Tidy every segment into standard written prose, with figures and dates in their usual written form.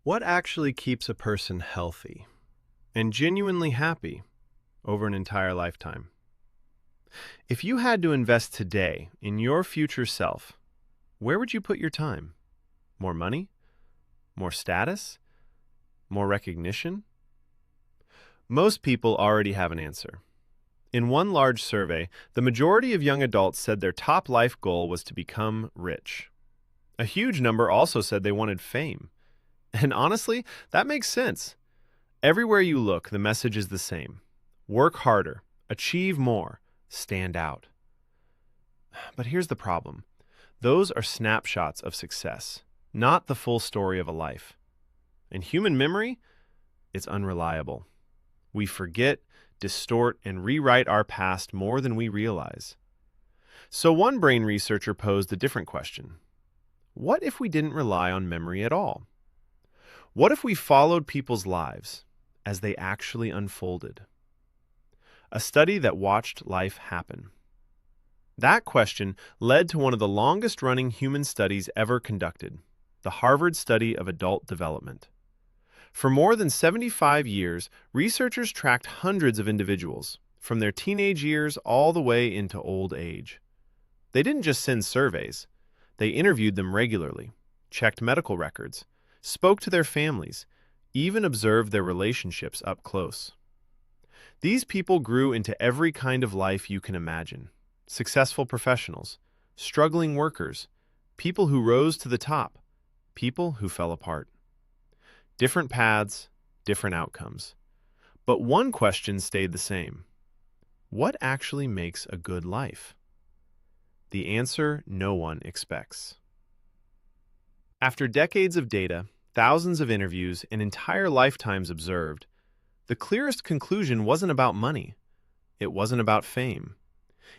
What actually keeps a person healthy and genuinely happy over an entire lifetime? If you had to invest today in your future self, where would you put your time? More money? More status? More recognition? Most people already have an answer. In one large survey, the majority of young adults said their top life goal was to become rich. A huge number also said they wanted fame. And honestly, that makes sense. Everywhere you look, the message is the same. Work harder, achieve more, stand out. But here's the problem. Those are snapshots of success, not the full story of a life. And human memory, it's unreliable. We forget, distort, and rewrite our past more than we realize. So one brain researcher posed a different question. What if we didn't rely on memory at all? What if we followed people's lives as they actually unfolded? A study that watched life happen. That question led to one of the longest-running human studies ever conducted, the Harvard Study of Adult Development. For more than 75 years, researchers tracked hundreds of individuals, from their teenage years all the way into old age. They didn't just send surveys. They interviewed them regularly, checked medical records, spoke to their families, even observed their relationships up close. These people grew into every kind of life you can imagine. Successful professionals, struggling workers, people who rose to the top, people who fell apart. Different paths, different outcomes. But one question stayed the same. What actually makes a good life? The answer no one expects. After decades of data, thousands of interviews, and entire lifetimes observed, the clearest conclusion wasn't about money. It wasn't about fame.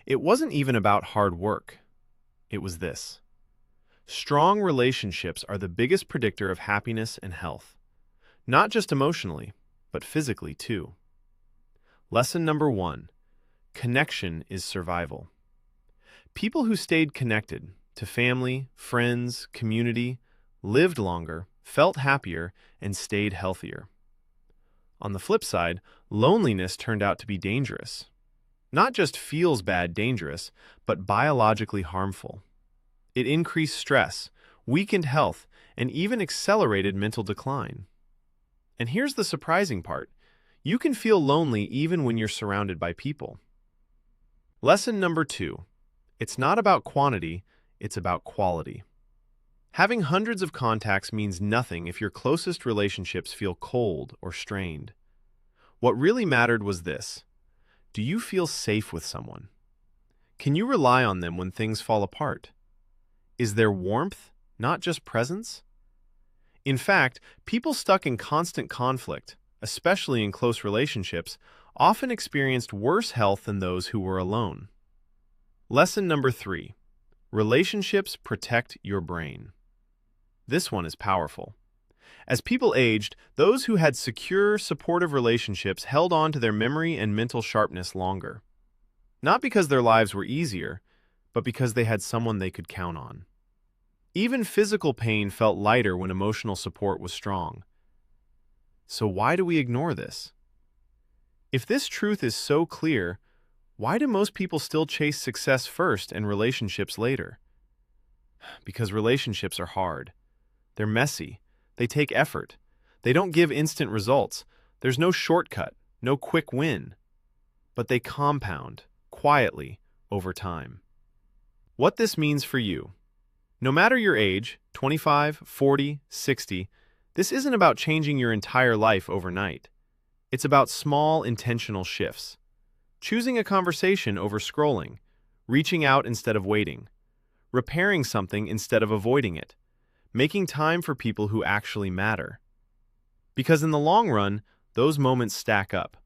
It wasn't even about hard work. It was this. Strong relationships are the biggest predictor of happiness and health. Not just emotionally, but physically too. Lesson number 1. Connection is survival. People who stayed connected to family, friends, community, lived longer, felt happier, and stayed healthier. On the flip side, loneliness turned out to be dangerous. Not just feels bad dangerous, but biologically harmful. It increased stress, weakened health, and even accelerated mental decline. And here's the surprising part. You can feel lonely even when you're surrounded by people. Lesson number 2. It's not about quantity, it's about quality. Having hundreds of contacts means nothing if your closest relationships feel cold or strained. What really mattered was this. Do you feel safe with someone? Can you rely on them when things fall apart? Is there warmth, not just presence? In fact, people stuck in constant conflict, especially in close relationships, often experienced worse health than those who were alone. Lesson number 3. Relationships protect your brain. This one is powerful. As people aged, those who had secure, supportive relationships held on to their memory and mental sharpness longer. Not because their lives were easier, but because they had someone they could count on. Even physical pain felt lighter when emotional support was strong. So why do we ignore this? If this truth is so clear, why do most people still chase success first and relationships later? Because relationships are hard. They're messy. They take effort. They don't give instant results. There's no shortcut, no quick win. But they compound, quietly, over time. What this means for you. No matter your age, 25, 40, 60, this isn't about changing your entire life overnight. It's about small, intentional shifts. Choosing a conversation over scrolling, reaching out instead of waiting, repairing something instead of avoiding it, making time for people who actually matter. Because in the long run, those moments stack up.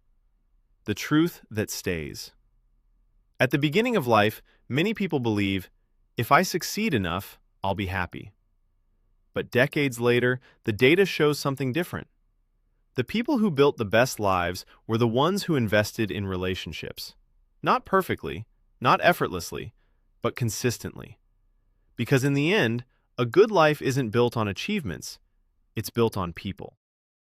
The truth that stays. At the beginning of life, many people believe, if I succeed enough, I'll be happy. But decades later, the data shows something different. The people who built the best lives were the ones who invested in relationships. Not perfectly, not effortlessly, but consistently. Because in the end, a good life isn't built on achievements. It's built on people.